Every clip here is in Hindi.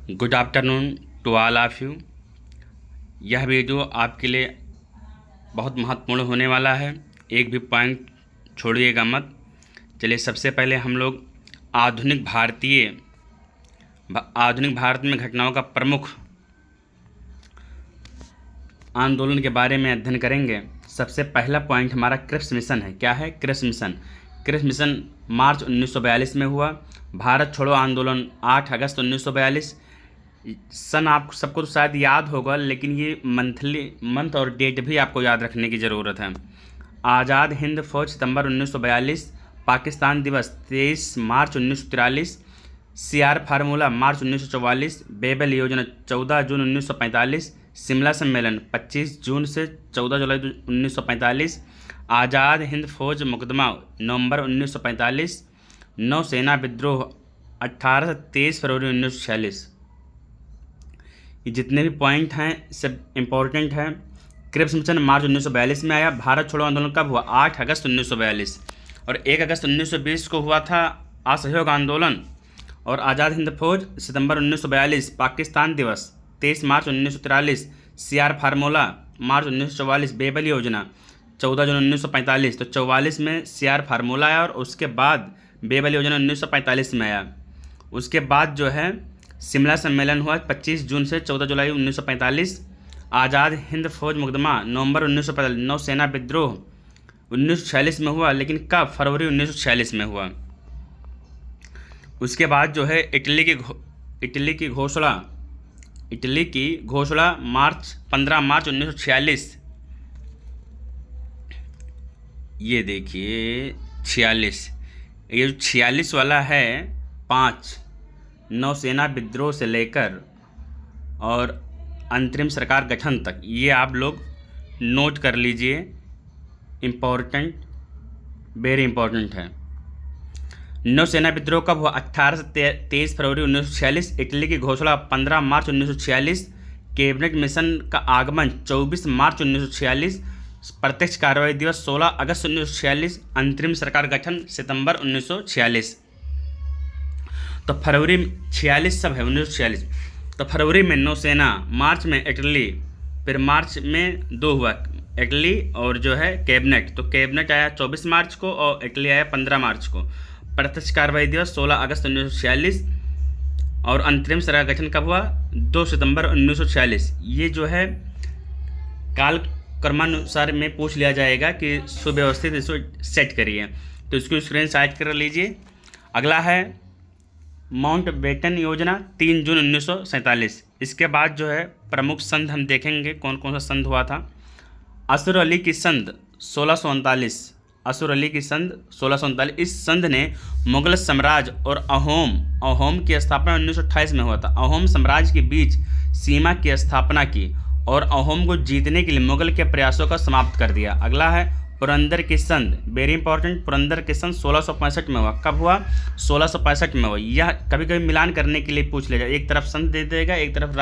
Good afternoon to all of you. यह वीडियो आपके लिए बहुत महत्वपूर्ण होने वाला है, एक भी पॉइंट छोड़िएगा मत। चलिए, सबसे पहले हम लोग आधुनिक भारत में घटनाओं का प्रमुख आंदोलन के बारे में अध्ययन करेंगे। सबसे पहला पॉइंट हमारा क्रिप्स मिशन है। क्या है क्रिप्स मिशन? क्रिप्स मिशन मार्च 1942 में हुआ। भारत छोड़ो आंदोलन 8 अगस्त 1942। सन आप सबको तो शायद याद होगा, लेकिन ये मंथ और डेट भी आपको याद रखने की ज़रूरत है। आज़ाद हिंद फौज सितंबर 1942। पाकिस्तान दिवस 23 मार्च 1943। CR फार्मूला मार्च 1944। बेबल योजना 14 जून 1945। शिमला सम्मेलन 25 जून से 14 जुलाई 1945। आज़ाद हिंद फौज मुकदमा नवंबर 1945। नौसेना विद्रोह 18 से 23 फरवरी 1946। ये जितने भी पॉइंट हैं सब इम्पोर्टेंट हैं। क्रिप्स मिशन मार्च 1942 में आया। भारत छोड़ो आंदोलन कब हुआ? 8 अगस्त 1942। और 1 अगस्त 1920 को हुआ था असहयोग आंदोलन। और आज़ाद हिंद फौज सितंबर 1942। पाकिस्तान दिवस 23 मार्च 1943। CR फार्मूला मार्च 1944। बेबल योजना 14 जून 1945। तो 44 में CR फार्मूला आया और उसके बाद बेबल योजना 1945 में आया। उसके बाद जो है शिमला सम्मेलन हुआ 25 जून से 14 जुलाई 1945। आज़ाद हिंद फौज मुकदमा नवंबर 1945। नौसेना विद्रोह 1946 में हुआ, लेकिन कब? फरवरी 1946 में हुआ। उसके बाद जो है इटली की घोषणा 15 मार्च 1946। ये देखिए 46, ये जो 46 वाला है 5 नौसेना विद्रोह से लेकर और अंतरिम सरकार गठन तक, ये आप लोग नोट कर लीजिए। इम्पोर्टेंट, वेरी इम्पोर्टेंट है। नौसेना विद्रोह कब हुआ? 18 से 23 फरवरी 1946। इटली की घोषणा 15 मार्च 1946। कैबिनेट मिशन का आगमन 24 मार्च 1946। प्रत्यक्ष कार्रवाई दिवस 16 अगस्त 1946। अंतरिम सरकार गठन सितंबर 1946। तो फरवरी 46 सब है 1946। तो फरवरी में नौसेना, मार्च में इटली, फिर मार्च में 2 हुआ इटली और जो है कैबिनेट। तो कैबिनेट आया 24 मार्च को और इटली आया 15 मार्च को। प्रत्यक्ष कार्रवाई दिवस 16 अगस्त 1946। और अंतरिम सरकार गठन कब हुआ? 2 सितंबर 1946। ये जो है काल क्रमानुसार में पूछ लिया जाएगा कि सुव्यवस्थित इसको सेट करिए, तो इसको स्क्रीन साइड कर लीजिए। अगला है माउंटबेटन योजना 3 जून 1947। इसके बाद जो है प्रमुख संध हम देखेंगे कौन कौन सा संध हुआ था। असुर अली की संध 1639। असुर अली की संध 1639। इस संध ने मुगल साम्राज्य और अहोम की स्थापना 1928 में हुआ था। अहोम साम्राज्य के बीच सीमा की स्थापना की और अहोम को जीतने के लिए मुगल के प्रयासों का समाप्त कर दिया। अगला है पुरंदर की संध, वेरी इंपॉर्टेंट। पुरंदर की संध 1665 में हुआ। कब हुआ? 1665 में हुआ। यह कभी कभी मिलान करने के लिए पूछ ले जाए, एक तरफ संध दे देगा, एक तरफ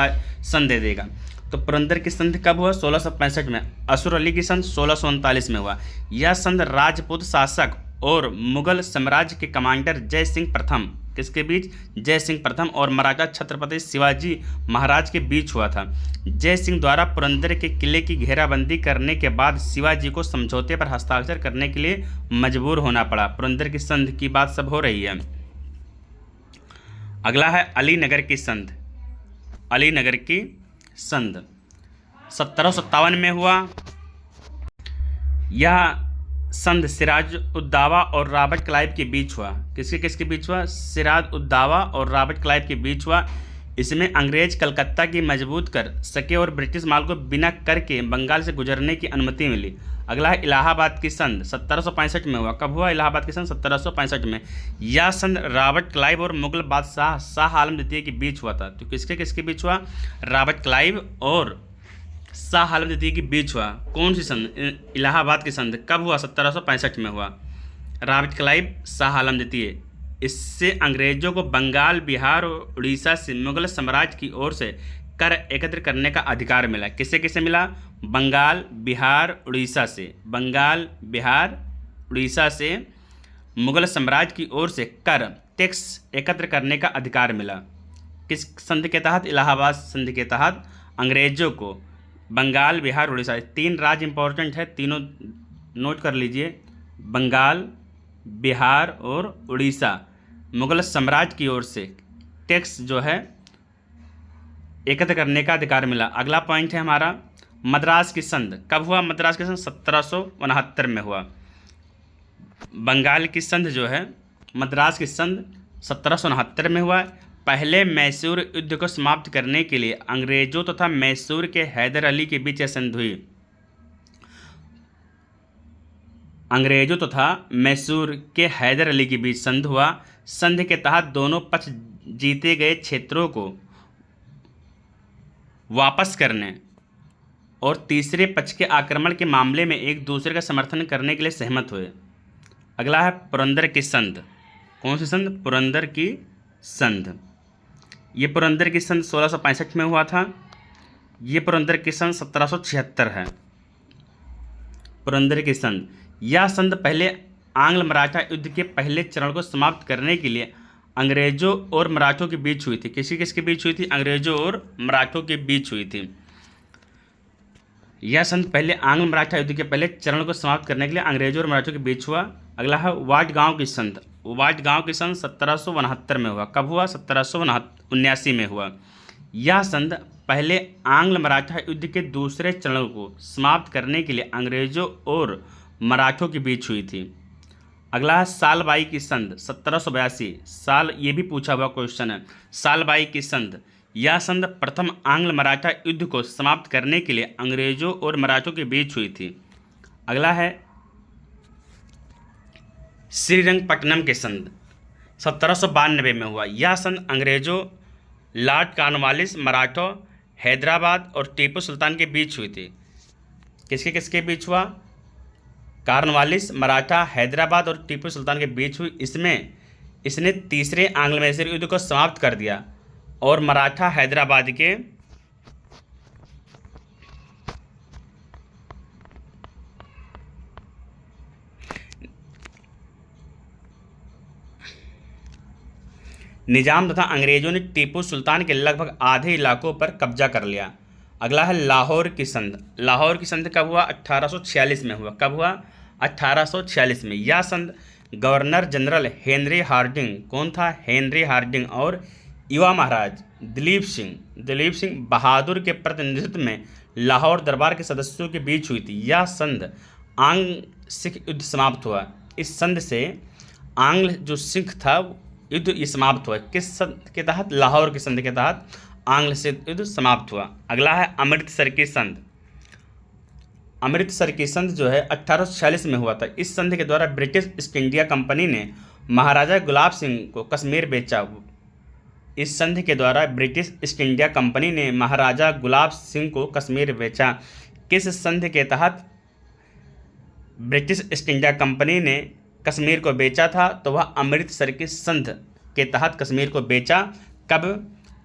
संध दे देगा। तो पुरंदर की संध कब हुआ? 1665 में। असुर अली की संध 1639 में हुआ। यह संध राजपूत शासक और मुगल साम्राज्य के कमांडर जय सिंह प्रथम, किसके बीच? जय सिंह प्रथम और मराठा छत्रपति शिवाजी महाराज के बीच हुआ था। जय सिंह द्वारा पुरंदर के किले की घेराबंदी करने के बाद शिवाजी को समझौते पर हस्ताक्षर करने के लिए मजबूर होना पड़ा। पुरंदर की संध की बात सब हो रही है। अगला है अलीनगर की संध। अलीनगर की संध 1757 में हुआ। यह संध सिराज उद्दौला और रॉबर्ट क्लाइव के बीच हुआ। किसके बीच हुआ? सिराज उद्दौला और रॉबर्ट क्लाइव के बीच हुआ। इसमें अंग्रेज कलकत्ता की मजबूत कर सके और ब्रिटिश माल को बिना कर के बंगाल से गुजरने की अनुमति मिली। अगला है इलाहाबाद की संध 1765 में हुआ। कब हुआ इलाहाबाद की संध? 1765 में। यह संध रॉबर्ट क्लाइव और मुगल बादशाह शाह आलम द्वितीय के बीच हुआ था। तो किसके बीच हुआ? रॉबर्ट क्लाइव और शाह आलम द्वितीय के बीच हुआ। कौन सी संध? इलाहाबाद की संध। कब हुआ? 1765 में हुआ। रॉबर्ट क्लाइव, शाह आलम द्वितीय। इससे अंग्रेजों को बंगाल, बिहार और उड़ीसा से मुगल साम्राज्य की ओर से कर एकत्र करने का अधिकार मिला। किसे मिला? बंगाल, बिहार, उड़ीसा से। बंगाल, बिहार, उड़ीसा से मुगल साम्राज्य की ओर से कर, टैक्स एकत्र करने का अधिकार मिला। किस संधि के तहत? इलाहाबाद संधि के तहत अंग्रेजों को बंगाल, बिहार, उड़ीसा, 3 राज्य इंपॉर्टेंट है, तीनों नोट कर लीजिए। बंगाल, बिहार और उड़ीसा मुगल साम्राज्य की ओर से टैक्स जो है एकत्र करने का अधिकार मिला। अगला पॉइंट है हमारा मद्रास की संधि। कब हुआ मद्रास की संधि? 1769 में हुआ। बंगाल की संधि जो है, मद्रास की संधि 1769 में हुआ। पहले मैसूर युद्ध को समाप्त करने के लिए अंग्रेजों तथा मैसूर के हैदर अली के बीच यह संधि हुई। अंग्रेजों तथा मैसूर के हैदर अली के बीच संधि हुआ। संधि के तहत दोनों पक्ष जीते गए क्षेत्रों को वापस करने और तीसरे पक्ष के आक्रमण के मामले में एक दूसरे का समर्थन करने के लिए सहमत हुए। अगला है पुरंदर की संधि। कौन सी संधि? पुरंदर की संधि। ये पुरंदर की संधि 1665 में हुआ था। ये पुरंदर की संधि 1776 है। पुरंदर की संधि, यह संधि पहले आंग्ल मराठा युद्ध के पहले चरण को समाप्त करने के लिए अंग्रेजों और मराठों के बीच हुई थी। किसके बीच हुई थी? अंग्रेजों और मराठों के बीच हुई थी। यह संधि पहले आंग्ल मराठा युद्ध के पहले चरण को समाप्त करने के लिए अंग्रेजों और मराठों के बीच हुआ। अगला है वाटगांव की संधि। वाटगांव की संधि 1769 में हुआ। कब हुआ? 1779 में हुआ। यह संधि पहले आंग्ल मराठा युद्ध के दूसरे चरण को समाप्त करने के लिए अंग्रेजों और मराठों के बीच हुई थी। अगला है सालबाई की संधि 1782। साल, ये भी पूछा हुआ क्वेश्चन है। सालबाई की संधि, यह संधि प्रथम आंग्ल मराठा युद्ध को समाप्त करने के लिए अंग्रेजों और मराठों के बीच हुई थी। अगला है श्रीरंगपट्टनम की संधि 1792 में हुआ। यह संधि अंग्रेजों, लॉर्ड कॉर्नवालिस, मराठों, हैदराबाद और टीपू सुल्तान के बीच हुई थी। किसके बीच हुआ? कॉर्नवालिस, मराठा, हैदराबाद और टीपू सुल्तान के बीच हुई। इसने तीसरे आंग्ल मैसूर युद्ध को समाप्त कर दिया और मराठा हैदराबाद के निजाम तथा अंग्रेजों ने टीपू सुल्तान के लगभग आधे इलाकों पर कब्जा कर लिया। अगला है लाहौर की संधि। लाहौर की संधि कब हुआ? 1846 में हुआ। कब हुआ? 1846 में। यह संधि गवर्नर जनरल हेनरी हार्डिंग, कौन था? हेनरी हार्डिंग और युवा महाराज दिलीप सिंह बहादुर के प्रतिनिधित्व में लाहौर दरबार के सदस्यों के बीच हुई थी। यह संधि आंग्ल सिख युद्ध समाप्त हुआ। इस संधि से आंग्ल जो सिख था युद्ध ये समाप्त हुआ। किस संधि के तहत? लाहौर की संधि के तहत आंग्ल सिख युद्ध समाप्त हुआ। अगला है अमृतसर की संधि। अमृतसर की संधि जो है 1846 में हुआ था। इस संधि के द्वारा ब्रिटिश ईस्ट इंडिया कंपनी ने महाराजा गुलाब सिंह को कश्मीर बेचा। इस संधि के द्वारा ब्रिटिश ईस्ट इंडिया कंपनी ने महाराजा गुलाब सिंह को कश्मीर बेचा। किस संधि के तहत ब्रिटिश ईस्ट इंडिया कंपनी ने कश्मीर को बेचा था? तो वह अमृतसर की संधि के तहत कश्मीर को बेचा। कब?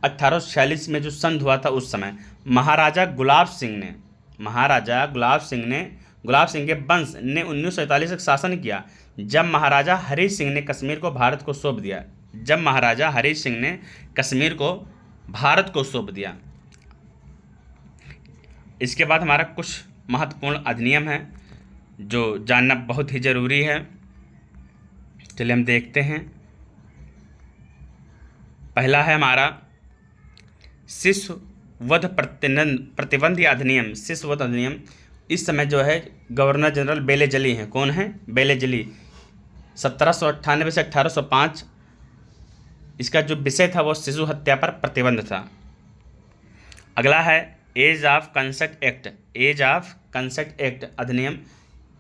1846 में जो संधि हुआ था उस समय। महाराजा गुलाब सिंह के वंश ने 1947 तक शासन किया, जब महाराजा हरी सिंह ने कश्मीर को भारत को सौंप दिया। इसके बाद हमारा कुछ महत्वपूर्ण अधिनियम है जो जानना बहुत ही ज़रूरी है। चलिए हम देखते हैं। पहला है हमारा शिशु वध प्रतिबंध अधिनियम। शिशु वध अधिनियम, इस समय जो है गवर्नर जनरल बेलेजली हैं। कौन है? बेलेजली। 1798 से 1805 इसका जो विषय था वो शिशु हत्या पर प्रतिबंध था। अगला है एज ऑफ कंसेक्ट एक्ट अधिनियम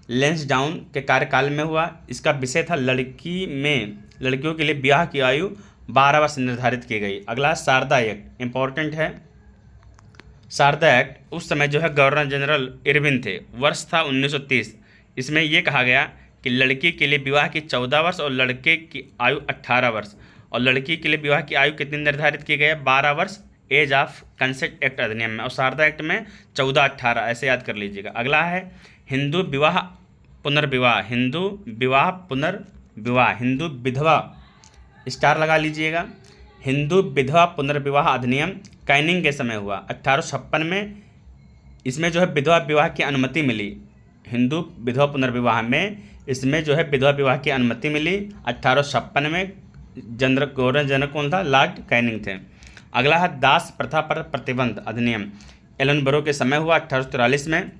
लैंसडाउन के कार्यकाल में हुआ। इसका विषय था लड़कियों के लिए ब्याह की आयु 12 वर्ष निर्धारित की गई। अगला शारदा एक्ट, इंपॉर्टेंट है। शारदा एक्ट उस समय जो है गवर्नर जनरल इरविन थे। वर्ष था 1930। इसमें यह कहा गया कि लड़की के लिए विवाह की 14 वर्ष और लड़के की आयु 18 वर्ष, और लड़की के लिए विवाह की आयु कितनी निर्धारित की गई है? 12 वर्ष एज ऑफ कंसेक्ट एक्ट अधिनियम में, और शारदा एक्ट में 14-18, ऐसे याद कर लीजिएगा। अगला है हिंदू विधवा, स्टार लगा लीजिएगा। हिंदू विधवा पुनर्विवाह अधिनियम कैनिंग के समय हुआ 1856 में। इसमें जो है विधवा विवाह की अनुमति मिली। हिंदू विधवा पुनर्विवाह में इसमें जो है विधवा विवाह की अनुमति मिली 1856 में। गवर्नर जनरल कौन था? लॉर्ड कैनिंग थे। अगला है दास प्रथा पर प्रतिबंध अधिनियम एलनबरो के समय हुआ 1843 में।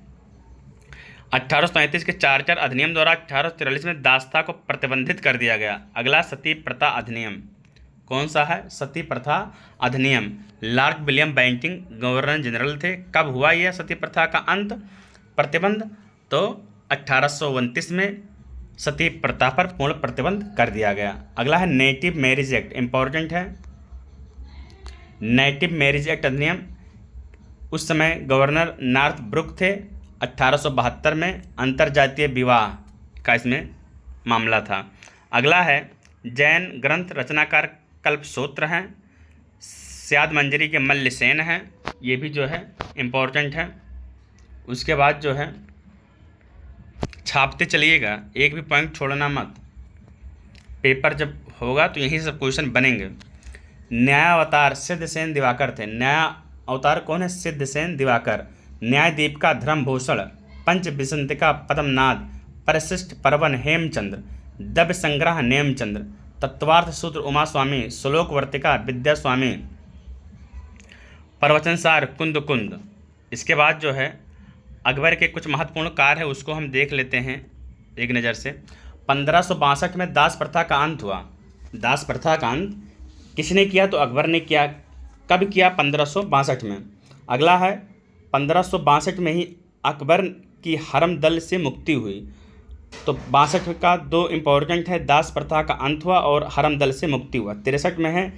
1835 के चार्टर अधिनियम द्वारा 1843 में दासता को प्रतिबंधित कर दिया गया। अगला सती प्रथा अधिनियम कौन सा है? सती प्रथा अधिनियम Lord William Bentinck governor general थे। कब हुआ यह सती प्रथा का अंत प्रतिबंध? तो 1829 में सती प्रथा पर पूर्ण प्रतिबंध कर दिया गया। अगला है नेटिव मैरिज एक्ट, इंपॉर्टेंट है। नेटिव मैरिज एक्ट अधिनियम, उस समय गवर्नर नॉर्थ ब्रुक थे। 1872 में अंतरजातीय विवाह का इसमें मामला था। अगला है जैन ग्रंथ रचनाकार कल्पसूत्र हैं। स्याद मंजरी के मल्लसेन हैं, ये भी जो है इम्पोर्टेंट है। उसके बाद जो है छापते चलिएगा, एक भी पॉइंट छोड़ना मत। पेपर जब होगा तो यही सब क्वेश्चन बनेंगे। न्यायावतार सिद्धसेन दिवाकर थे। न्याय अवतार कौन है? सिद्धसेन दिवाकर। न्यायदीप का धर्मभूषण, पंच बिसंतिका पद्मनाद, परिशिष्ट परवन हेमचंद्र, दव्य संग्रह नेमचंद्र, तत्वार्थ सूत्र उमा स्वामी, श्लोक वर्तिका विद्या स्वामी, प्रवचनसार कुंद कुंद। इसके बाद जो है अकबर के कुछ महत्वपूर्ण कार्य है, उसको हम देख लेते हैं एक नज़र से। 1562 में दास प्रथा का अंत हुआ। दास प्रथा का अंत किसने किया? तो अकबर ने किया। कब किया? 1562 में। अगला है 1562 में ही अकबर की हरम दल से मुक्ति हुई। तो 62 का दो इम्पोर्टेंट है, दास प्रथा का अंत हुआ और हरम दल से मुक्ति हुआ। 63 में है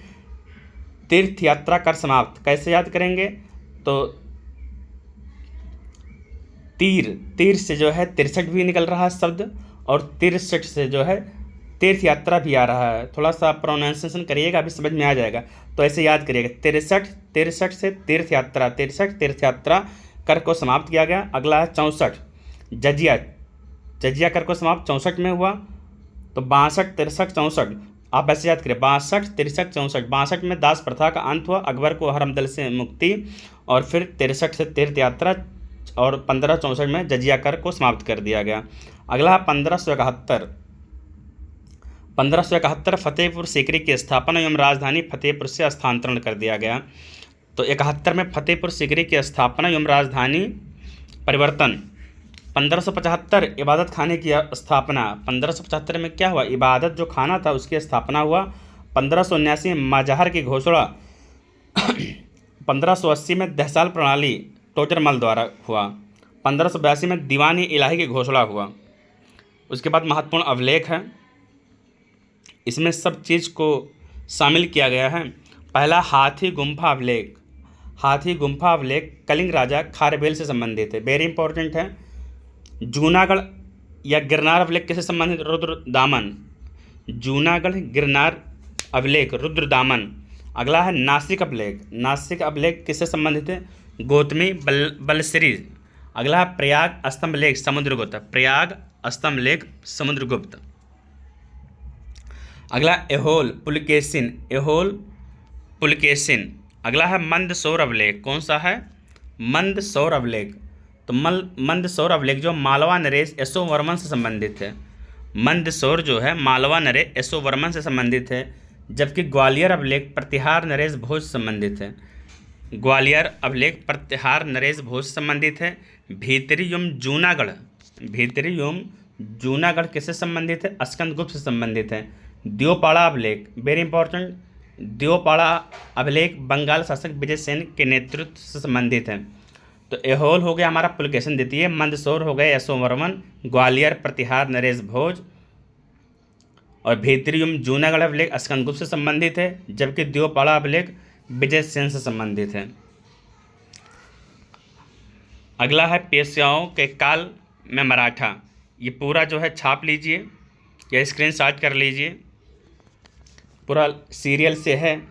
तीर्थ यात्रा कर समाप्त। कैसे याद करेंगे? तो तीर से जो है 63 भी निकल रहा है शब्द, और 63 से जो है तीर्थ यात्रा भी आ रहा है। थोड़ा सा प्रोनाउंसिएशन करिएगा, अभी समझ में आ जाएगा। तो ऐसे याद करिएगा, 63 से तीर्थ यात्रा, 63 तीर्थ यात्रा कर को समाप्त किया गया। अगला है 64 जजिया कर को समाप्त 64 में हुआ। तो 62 63 64 आप ऐसे याद करिए, 62 63 64। 62 में दास प्रथा का अंत हुआ, अकबर को हरम दल से मुक्ति, और फिर 63 से तीर्थ यात्रा, और 1564 में जजिया कर को समाप्त कर दिया गया। अगला 1571 फतेहपुर सीकरी की स्थापना एवं राजधानी फतेहपुर से स्थानांतरण कर दिया गया। तो 71 में फतेहपुर सीकरी की स्थापना एवं राजधानी परिवर्तन। 1575 इबादत खाने की स्थापना। 1575 में क्या हुआ? इबादत जो खाना था उसकी स्थापना हुआ। 1579 में मजहर की घोषणा। 1580 में दहसाल प्रणाली टोडरमल द्वारा हुआ। 1582 में दीवान इलाही की घोषणा हुआ। उसके बाद महत्वपूर्ण अभिलेख है, इसमें सब चीज़ को शामिल किया गया है। पहला हाथी गुम्फा अभिलेख। हाथी गुम्फा अभिलेख कलिंग राजा खारवेल से संबंधित है, वेरी इंपॉर्टेंट है। जूनागढ़ या गिरनार अभिलेख किससे संबंधित? रुद्रदामन। जूनागढ़ गिरनार अभिलेख रुद्रदामन। अगला है नासिक अभिलेख। नासिक अभिलेख किससे संबंधित है? गौतमी बलश्री। अगला है प्रयाग स्तंभ लेख समुद्रगुप्त। प्रयाग स्तंभ लेख समुद्रगुप्त। अगला एहोल पुलकेशिन। अगला है मंदसौर अभिलेख। कौन सा है? मंदसौर अभिलेख। तो मंदसौर अभिलेख जो मालवा नरेश यशोवर्मन से संबंधित है। मंदसौर जो है मालवा नरेश यशोवर्मन से संबंधित है, जबकि ग्वालियर अभिलेख प्रतिहार नरेश भोज से संबंधित है। ग्वालियर अभिलेख प्रतिहार नरेश भोज से संबंधित है। भीतरी एवं जूनागढ़ किससे संबंधित है? स्कंदगुप्त से संबंधित है। द्योपाड़ा अभिलेख, वेरी इंपॉर्टेंट। द्योपाड़ा अभिलेख बंगाल शासक विजय सेन के नेतृत्व से संबंधित है। तो एहोल हो गया हमारा पुलकेशिन द्वितीय, मंदसौर हो गए यशोवर्मन, ग्वालियर प्रतिहार नरेश भोज, और भीतरी एवं जूनागढ़ अभिलेख स्कंदगुप्त से संबंधित है, जबकि द्योपाड़ा अभिलेख विजय सेन से संबंधित है। अगला है पेशवाओं के काल में मराठा। ये पूरा जो है छाप लीजिए या स्क्रीनशॉट कर लीजिए, पूरा सीरियल से है।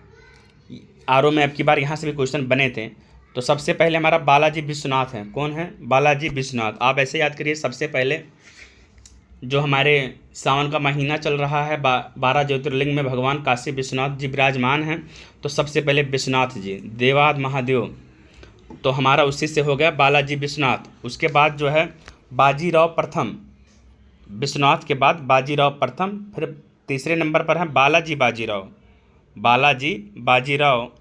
आरओ में अब की बार यहाँ से भी क्वेश्चन बने थे। तो सबसे पहले हमारा बालाजी विश्वनाथ है। कौन है? बालाजी विश्वनाथ। आप ऐसे याद करिए, सबसे पहले जो हमारे सावन का महीना चल रहा है, 12 ज्योतिर्लिंग में भगवान काशी विश्वनाथ जी विराजमान हैं। तो सबसे पहले विश्वनाथ जी, देवाद महादेव, तो हमारा उसी से हो गया बालाजी विश्वनाथ। उसके बाद जो है बाजीराव प्रथम, विश्वनाथ के बाद बाजीराव प्रथम, फिर तीसरे नंबर पर है बालाजी बाजीराव, बालाजी बाजीराव।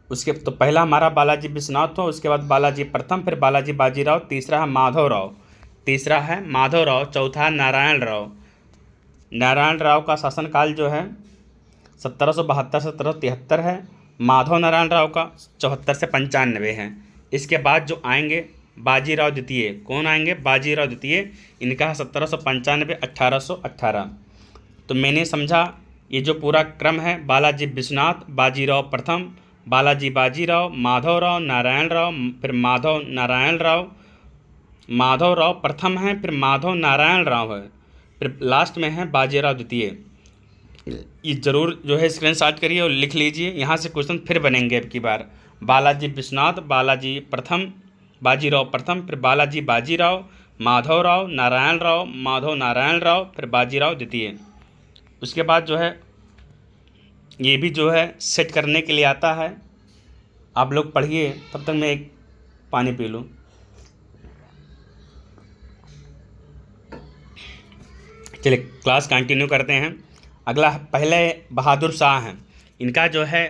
उसके तो पहला हमारा बालाजी विश्वनाथ हो, उसके बाद बालाजी प्रथम, फिर बालाजी बाजीराव, तीसरा है माधवराव, तीसरा है माधवराव, चौथा है नारायण राव। नारायण राव का शासनकाल जो है 1772 से 1773 है। माधव नारायण राव का 74 से 95 है। इसके बाद जो आएंगे बाजीराव द्वितीय, कौन आएंगे? बाजीराव द्वितीय, इनका है 1795 1818। तो मैंने समझा ये जो पूरा क्रम है, बालाजी विश्वनाथ, बाजीराव प्रथम, बालाजी बाजीराव, माधवराव, नारायण राव, फिर माधव नारायण राव, माधवराव प्रथम है, फिर माधव नारायण राव है, फिर लास्ट में है बाजीराव द्वितीय। ये ज़रूर जो है स्क्रीनशॉट करिए और लिख लीजिए, यहाँ से क्वेश्चन फिर बनेंगे अब की बार। बालाजी विश्वनाथ, बालाजी प्रथम, बाजीराव प्रथम, फिर बालाजी बाजीराव, माधवराव, नारायण राव, माधव नारायण राव, फिर बाजीराव द्वितीय। उसके बाद जो है ये भी जो है सेट करने के लिए आता है। आप लोग पढ़िए, तब तक मैं एक पानी पी लूँ। चलिए क्लास कंटिन्यू करते हैं। अगला पहले बहादुर शाह हैं। इनका जो है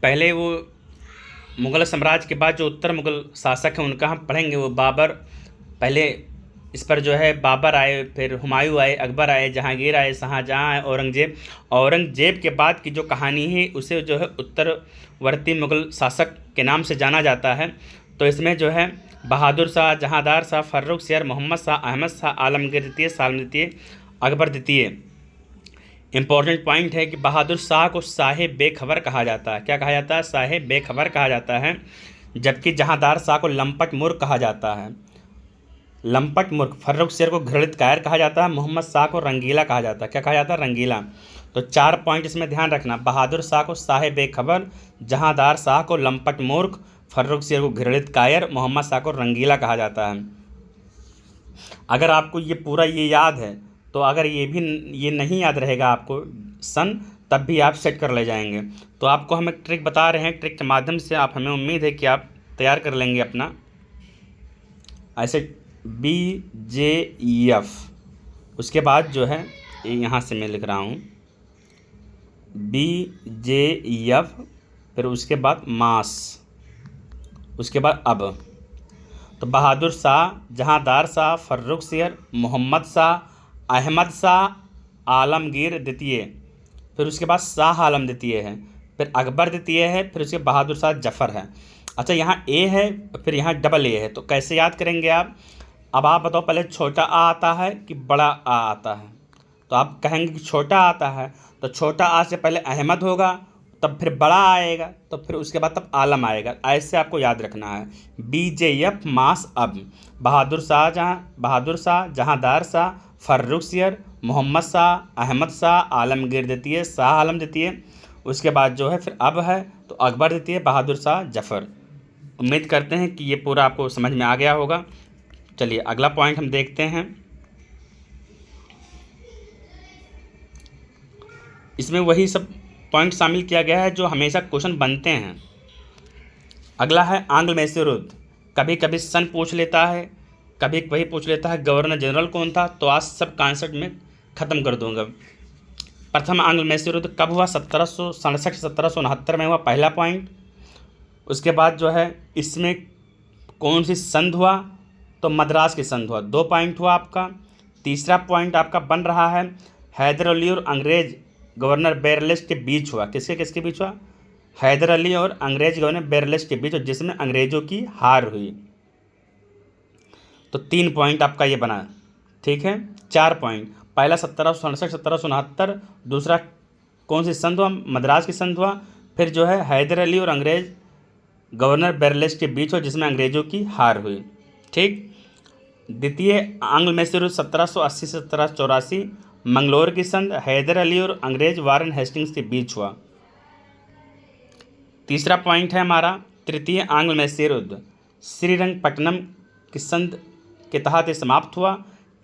पहले वो मुग़ल साम्राज्य के बाद जो उत्तर मुग़ल शासक हैं उनका हम पढ़ेंगे। वो बाबर, पहले इस पर जो है बाबर आए, फिर हुमायूं आए, अकबर आए, जहांगीर आए, शाहजहां आए, औरंगजेब। औरंगजेब के बाद की जो कहानी है उसे जो है उत्तरवर्ती मुग़ल शासक के नाम से जाना जाता है। तो इसमें जो है बहादुर शाह, जहांदार शाह, फर्रुख सियर, मोहम्मद शाह, अहमद शाह, आलमगीर द्वितीय, सालम द्वितीय, अकबर द्वितीय। इम्पॉर्टेंट पॉइंट है कि बहादुर शाह को शाह बेखबर कहा जाता है। क्या कहा जाता है? शाह बेखबर कहा जाता है। जबकि जहांदार शाह को लंपट मूर्ख कहा जाता है, लंपट मूर्ख। फर्रुख सियर को घृणित कायर कहा जाता है। मोहम्मद शाह को रंगीला कहा जाता है। क्या कहा जाता है? रंगीला। तो 4 पॉइंट इसमें ध्यान रखना। बहादुर शाह को शाह बेखबर, जहांदार शाह को लंपट मूर्ख, फर्रुख सियर को घृणित कायर, मोहम्मद शाह को रंगीला कहा जाता है। अगर आपको ये पूरा ये याद है तो अगर ये नहीं याद रहेगा आपको सन, तब भी आप सेट कर ले जाएंगे। तो आपको हम एक ट्रिक बता रहे हैं, ट्रिक के माध्यम से आप, हमें उम्मीद है कि आप तैयार कर लेंगे अपना। ऐसे BJEF, उसके बाद जो है यहाँ से मैं लिख रहा हूँ BJEF, फिर उसके बाद मास, उसके बाद अब। तो बहादुर शाह, जहांदार शाह, फर्रुख सियर, मोहम्मद शाह, अहमद शाह, आलमगीर द्वितीय, फिर उसके बाद शाह आलम द्वितीय है, फिर अकबर द्वितीय है, फिर उसके बहादुर शाह जफ़र है। अच्छा, यहाँ ए है, फिर यहाँ डबल ए है। तो कैसे याद करेंगे आप? अब आप बताओ, पहले छोटा आ आता है कि बड़ा आ आता है? तो आप कहेंगे कि छोटा आता है, तो छोटा आ से पहले अहमद होगा, तब फिर बड़ा आएगा, तो फिर उसके बाद तब आलम आएगा। ऐसे आपको याद रखना है। BJEF मास अब। बहादुर शाह, जहांदार शाह, फर्रुख सियर, मोहम्मद शाह, अहमद शाह, आलमगीर द्वितीय, शाह आलम द्वितीय। उसके बाद जो है फिर अब है, तो अकबर द्वितीय, बहादुर शाह, जफ़र। उम्मीद करते हैं कि ये पूरा आपको समझ में आ गया होगा। चलिए अगला पॉइंट हम देखते हैं। इसमें वही सब पॉइंट शामिल किया गया है जो हमेशा क्वेश्चन बनते हैं। अगला है आंग्ल मैसूर युद्ध। कभी कभी सन पूछ लेता है, कभी वही पूछ लेता है गवर्नर जनरल कौन था। तो आज सब कॉन्सेप्ट में ख़त्म कर दूंगा। प्रथम आंग्ल मैसूर युद्ध कब हुआ? 1767 1769 में हुआ, पहला पॉइंट। उसके बाद जो है इसमें कौन सी संधि हुआ? तो मद्रास की संधि हुआ, 2 पॉइंट हुआ आपका। तीसरा पॉइंट आपका बन रहा है हैदर अली और अंग्रेज गवर्नर बेरलेस के बीच हुआ। किसके बीच हुआ? हैदर अली और अंग्रेज गवर्नर बेरलेस के बीच, जिसमें अंग्रेजों की हार हुई। तो 3 पॉइंट आपका ये बना, ठीक है। 4 पॉइंट, पहला 1767 1769, दूसरा कौन सी संधि हुआ? मद्रास की संधि हुआ। फिर जो है हैदर अली और अंग्रेज गवर्नर बेरलेस के बीच हुआ, जिसमें अंग्रेजों की हार हुई, ठीक। द्वितीय आंग्ल मैसूर 1780 से 1784, मंगलोर की संधि, हैदर अली और अंग्रेज वारन हेस्टिंग्स के बीच हुआ। तीसरा पॉइंट है हमारा तृतीय आंग्ल मैसूर युद्ध श्रीरंगपट्टनम की संधि के तहत ये समाप्त हुआ।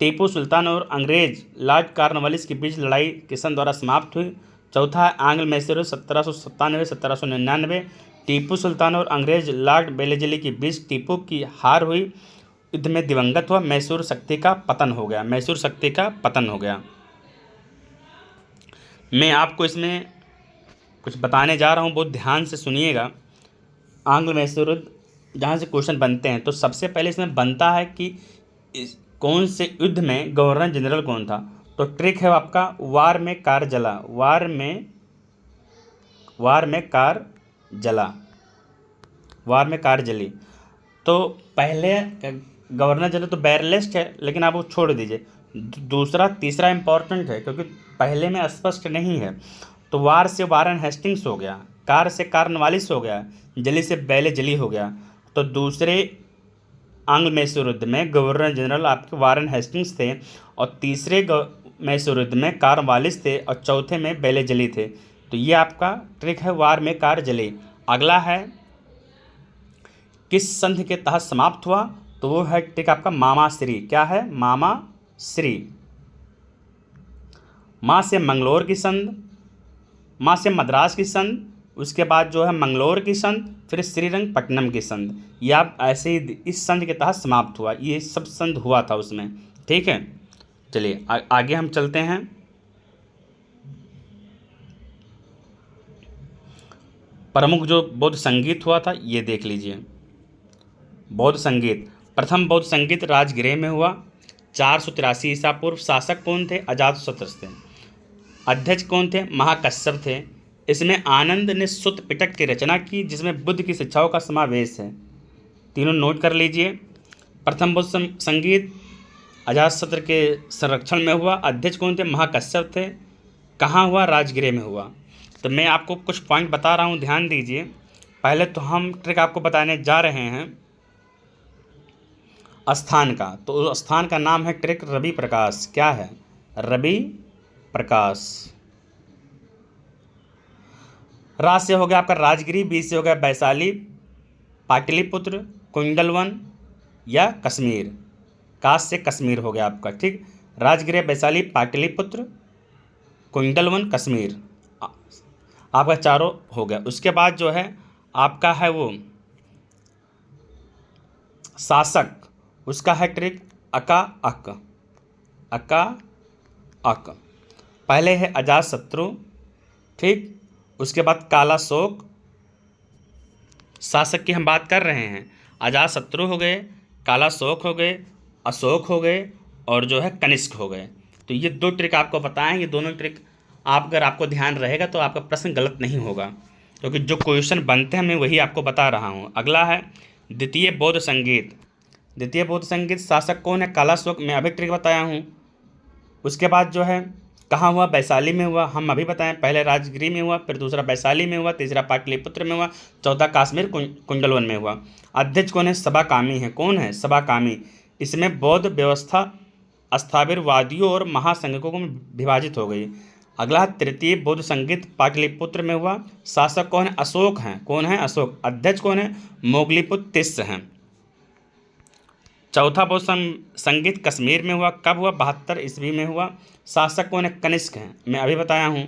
टीपू सुल्तान और अंग्रेज लॉर्ड कॉर्नवालिस के बीच लड़ाई किसन द्वारा समाप्त हुई। चौथा है आंग्ल मैसूर 1797-1799। टीपू सुल्तान और अंग्रेज लॉर्ड वेलेस्ली के बीच टीपू की हार हुई, युद्ध में दिवंगत हुआ, मैसूर शक्ति का पतन हो गया। मैसूर शक्ति का पतन हो गया। मैं आपको इसमें कुछ बताने जा रहा हूँ, बहुत ध्यान से सुनिएगा। आंग्ल मैसूर युद्ध जहाँ से क्वेश्चन बनते हैं तो सबसे पहले इसमें बनता है कि कौन से युद्ध में गवर्नर जनरल कौन था। तो ट्रिक है आपका वार में कार जला, वार में कार जला, वार में कार जली। तो पहले गवर्नर जनरल तो बैरलेस्ट है, लेकिन आप वो छोड़ दीजिए। दूसरा तीसरा इंपॉर्टेंट है क्योंकि पहले में स्पष्ट नहीं है। तो वार से वारन हेस्टिंग्स हो गया, कार से कॉर्नवालिस हो गया, जली से वेलेस्ली हो गया। तो दूसरे आंग्ल मैसूर युद्ध में गवर्नर जनरल आपके वारन हेस्टिंग्स थे, और तीसरे मैसूर युद्ध में कॉर्नवालिस थे, और चौथे में वेलेस्ली थे। तो ये आपका ट्रिक है वार में कार जली। अगला है किस संधि के तहत समाप्त हुआ। तो वो है ट्रिक आपका मामाश्री। क्या है? मामाश्री। माँ से मंगलोर की संधि, माँ से मद्रास की संधि, उसके बाद जो है मंगलोर की संधि, फिर श्रीरंगपट्टनम की संधि। ये आप ऐसे ही इस संधि के तहत समाप्त हुआ। ये सब संधि हुआ था उसमें। ठीक है, चलिए आगे हम चलते हैं। प्रमुख जो बौद्ध संगीत हुआ था ये देख लीजिए। बौद्ध संगीत, प्रथम बौद्ध संगीत राजगृह में हुआ 483 ईसा पूर्व। शासक कौन थे? अजातशत्रु थे। अध्यक्ष कौन थे? महाकश्यप थे। इसमें आनंद ने सुत्त पिटक की रचना की, जिसमें बुद्ध की शिक्षाओं का समावेश है। तीनों नोट कर लीजिए। प्रथम बौद्ध संगीत अजातशत्रु के संरक्षण में हुआ। अध्यक्ष कौन थे? महाकश्यप थे। कहाँ हुआ? राजगृह में हुआ। तो मैं आपको कुछ पॉइंट बता रहा हूँ, ध्यान दीजिए। पहले तो हम ट्रिक आपको बताने जा रहे हैं स्थान का। तो उस स्थान का नाम है ट्रिक रवि प्रकाश। क्या है? रवि प्रकाश। राज से हो गया आपका राजगिरी, बीज से हो गया वैशाली, पाटलिपुत्र, कुंडलवन या कश्मीर। काश से कश्मीर हो गया आपका। ठीक, राजगिरी, वैशाली, पाटलिपुत्र, कुंडलवन, कश्मीर, आपका चारों हो गया। उसके बाद जो है आपका है वो शासक, उसका है ट्रिक अका अक। अका अक। पहले है अजातशत्रु, ठीक, उसके बाद कालाशोक। शासक की हम बात कर रहे हैं। अजातशत्रु हो गए, कालाशोक हो गए, अशोक हो गए, और जो है कनिष्क हो गए। तो ये दो ट्रिक आपको बताएं। ये दोनों ट्रिक अगर आपको ध्यान रहेगा तो आपका प्रश्न गलत नहीं होगा, क्योंकि जो क्वेश्चन बनते हैं मैं वही आपको बता रहा हूँ। अगला है द्वितीय बौद्ध संगीत। द्वितीय बौद्ध संगीत शासक कौन है? कालाशोक। मैं अभी ट्रिक बताया हूँ। उसके बाद जो है कहाँ हुआ? वैशाली में हुआ। हम अभी बताएं, पहले राजगिरी में हुआ, फिर दूसरा वैशाली में हुआ, तीसरा पाटलिपुत्र में हुआ, चौथा कश्मीर कुंडलवन में हुआ। अध्यक्ष कौन है? सबाकामी है। कौन है? सबाकामी। इसमें बौद्ध व्यवस्था स्थाविरवादियों और महासंघकों में विभाजित हो गई। अगला तृतीय बौद्ध संगीत पाटलिपुत्र में हुआ। शासक कौन है? अशोक हैं। कौन है? अशोक। अध्यक्ष कौन है? मोगलीपुत्र तिस्स हैं। चौथा बौद्ध संगीत कश्मीर में हुआ। कब हुआ? 72 ईस्वी में हुआ। शासक कौन है? कनिष्क हैं। मैं अभी बताया हूँ।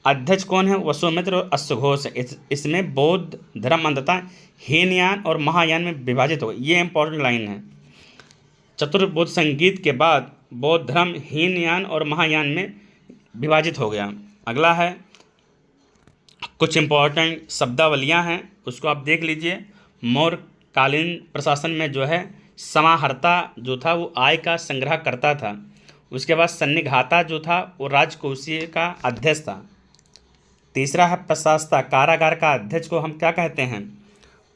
अध्यक्ष कौन है? वसुमित्र और अश्वघोष। इसमें बौद्ध धर्म अंततः हीनयान और महायान में विभाजित हो गया। ये इंपॉर्टेंट लाइन है। चतुर्बौद्ध संगीत के बाद बौद्ध धर्म हीनयान और महायान में विभाजित हो गया। अगला है कुछ इंपॉर्टेंट शब्दावलियाँ हैं, उसको आप देख लीजिए। मौर्यकालीन प्रशासन में जो है समाहर्ता जो था वो आय का संग्रह करता था। उसके बाद सन्निघाता जो था वो राजकोषीय का अध्यक्ष था। तीसरा है प्रशासता, कारागार का अध्यक्ष को हम क्या कहते हैं?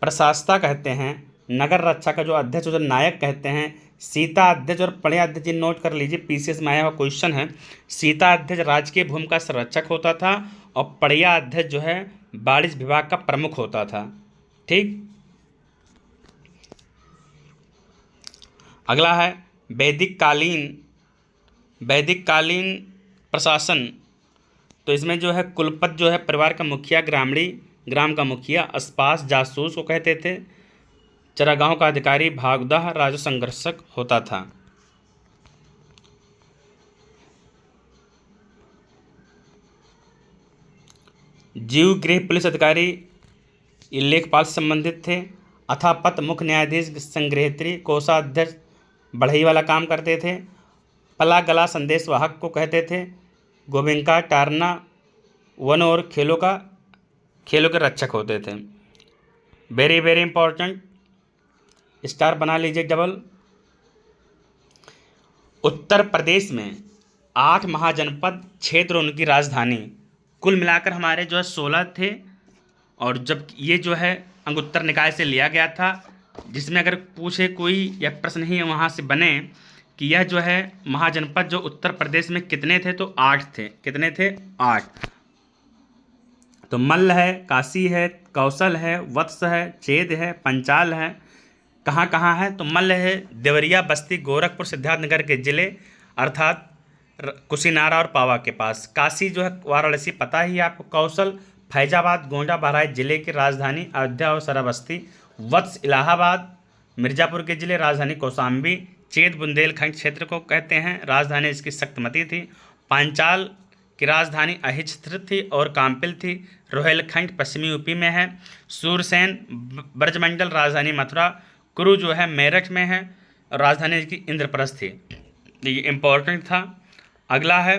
प्रशासता कहते हैं। नगर रक्षा का जो अध्यक्ष उसे नायक कहते हैं। सीता अध्यक्ष और पड़िया अध्यक्ष नोट कर लीजिए, पीसीएस में आया हुआ क्वेश्चन है। सीता अध्यक्ष राजकीय भूमि का संरक्षक होता था, और पड़िया अध्यक्ष जो है वाणिज्य विभाग का प्रमुख होता था। ठीक, अगला है वैदिक कालीन प्रशासन। तो इसमें जो है कुलपति जो है परिवार का मुखिया, ग्राम का मुखिया, अस्पास जासूस को कहते थे। चरागाहों का अधिकारी भागवह राजा संघर्षक होता था। जीव गृह पुलिस अधिकारी ये लेखपाल से संबंधित थे। अथापत मुख्य न्यायाधीश संग्रहत्री कोषाध्यक्ष बढ़ई वाला काम करते थे। पला गला संदेश वाहक को कहते थे। गोबिंका टारना वन और खेलों के रक्षक होते थे। वेरी वेरी इंपॉर्टेंट, स्टार बना लीजिए डबल। उत्तर प्रदेश में 8 महाजनपद क्षेत्र उनकी राजधानी, कुल मिलाकर हमारे जो है 16 थे। और जब ये जो है अंगुत्तर निकाय से लिया गया था, जिसमें अगर पूछे कोई या प्रश्न ही वहाँ से बने कि यह जो है महाजनपद जो उत्तर प्रदेश में कितने थे, तो 8 थे। कितने थे? 8। तो मल्ल है, काशी है, कौशल है, वत्स है, चेद है, पंचाल है। कहाँ कहाँ है? तो मल्ल है देवरिया, बस्ती, गोरखपुर, सिद्धार्थनगर के ज़िले अर्थात कुशीनारा और पावा के पास। काशी जो है वाराणसी पता ही है आपको। कौशल फैजाबाद, गोंडा, बहराइच जिले की राजधानी, अयोध्या और श्रावस्ती। वत्स इलाहाबाद, मिर्ज़ापुर के ज़िले, राजधानी कौशाम्बी। चेद बुंदेलखंड क्षेत्र को कहते हैं, राजधानी इसकी सक्तमती थी। पांचाल की राजधानी अहिच्छत्र थी और काम्पिल थी। रोहेलखंड पश्चिमी यूपी में है। सूरसेन ब्रजमंडल, राजधानी मथुरा। कुरु जो है मेरठ में है और राजधानी इसकी इंद्रप्रस्थ थी। ये इम्पोर्टेंट था। अगला है,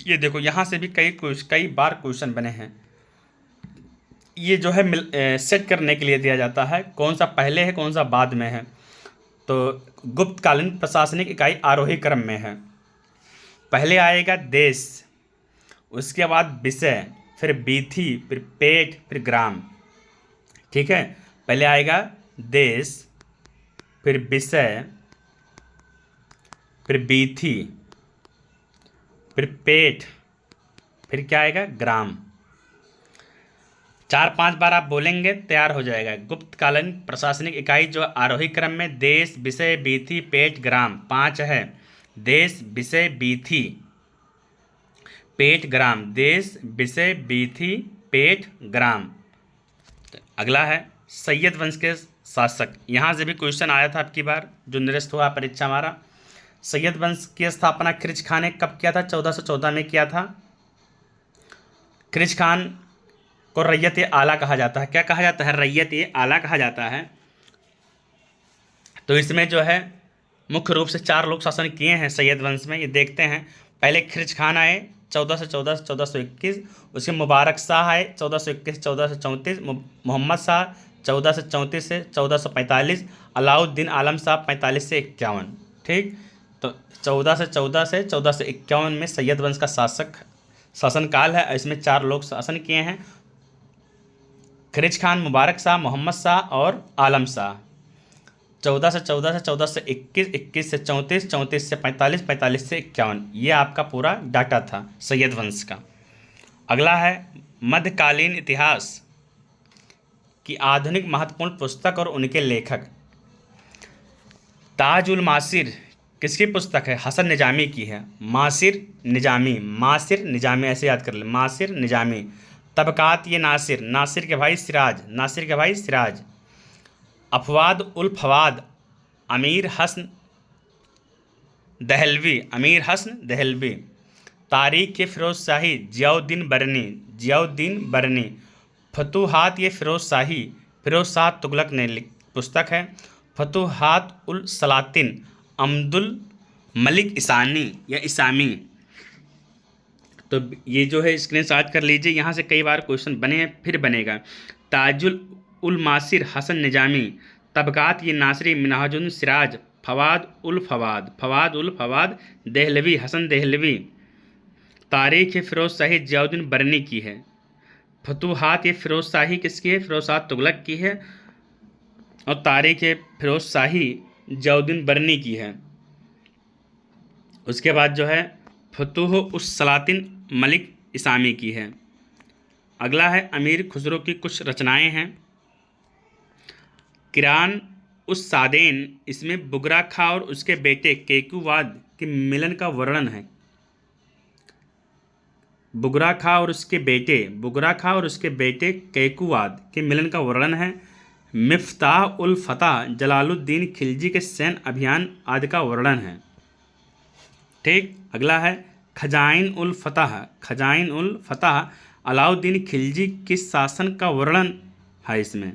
ये देखो यहाँ से भी कई बार क्वेश्चन बने हैं। ये जो है सेट करने के लिए दिया जाता है कौन सा पहले है कौन सा बाद में है। तो गुप्तकालीन प्रशासनिक इकाई आरोही क्रम में है। पहले आएगा देश, उसके बाद विषय, फिर बीथी, फिर पेट, फिर ग्राम। ठीक है, पहले आएगा देश, फिर विषय, फिर बीथी, फिर पेट, फिर क्या आएगा? ग्राम। 4-5 बार आप बोलेंगे तैयार हो जाएगा। गुप्तकालीन प्रशासनिक इकाई जो आरोही क्रम में देश, विषय, बीथी, पेट, ग्राम 5 है। देश, विषय, बीथी, पेट, ग्राम। देश, विषय, बीथी, पेट, ग्राम। अगला है सैयद वंश के शासक। यहाँ से भी क्वेश्चन आया था आपकी बार, जो निरस्त हुआ परीक्षा हमारा। सैयद वंश की स्थापना खिरज खान ने कब किया था? 1414 में किया था। खिरज खान को रैयत आला कहा जाता है। क्या कहा जाता है? रैयत आला कहा जाता है। तो इसमें जो है मुख्य रूप से 4 लोग शासन किए हैं सैयद वंश में, ये देखते हैं। पहले खिरज खान आए 1414 से 1421, उसके मुबारक शाह आए 1421 से 1434, मोहम्मद शाह 1434 से 1445, अलाउद्दीन आलम शाह 45 से 51। ठीक, तो 1414 से 1451 में सैयद वंश का शासनकाल है। इसमें 4 लोग शासन किए हैं, खिरज खान, मुबारक शाह, मोहम्मद शाह और आलम शाह। 14 से 14 से 14 से 21, 21 से 34, 34 से 45, 45 से 51। ये आपका पूरा डाटा था सैयद वंश का। अगला है मध्यकालीन इतिहास की आधुनिक महत्वपूर्ण पुस्तक और उनके लेखक। ताज उल मासिर किसकी पुस्तक है? हसन निजामी की है। मासिर निजामी ऐसे याद कर ले, मासिर निजामी। तबकात ये नासिर के भाई सिराज। अफवाद उल फवाद अमीर हसन दहलवी। तारीख ये फ़िरोज़ शाही जियाउद्दीन बरनी। फतूहात ये फ़िरोज़ शाह तुगलक ने पुस्तक है। फतूहात उल सलातिन अब्दुल मलिक इसामी। तो ये जो है स्क्रीनशॉट कर लीजिए, यहाँ से कई बार क्वेश्चन बने हैं, फिर बनेगा। ताजुल उल मासिर हसन निजामी। तबकात ये नासरी मिनहाजुल सिराज। फवाद उल फवाद दहलवी हसन दहलवी। तारीख ये फ़िरोज़ शाही जियाउद्दीन बरनी की है। फतूहात ये फ़िरोज़ शाही किसकी है? फ़िरोज़ शाह तुगलक की है। और तारीख ये फ़िरोज़ शाही जियाउद्दीन बरनी की है। उसके बाद जो है फतूह उस सलातिन मलिक इसामी की है। अगला है अमीर खुसरो की कुछ रचनाएं हैं। किरान उस सादेन, इसमें बुगरा खां और उसके बेटे केकुवाद के मिलन का वर्णन है। बुगरा खां और उसके बेटे केकुवाद के मिलन का वर्णन है। मिफ्ताह उल फतह जलालुद्दीन खिलजी के सैन्य अभियान आदि का वर्णन है। ठीक, अगला है खजाइन उल फतह। खजाइन उल फतह अलाउद्दीन खिलजी के शासन का वर्णन है इसमें।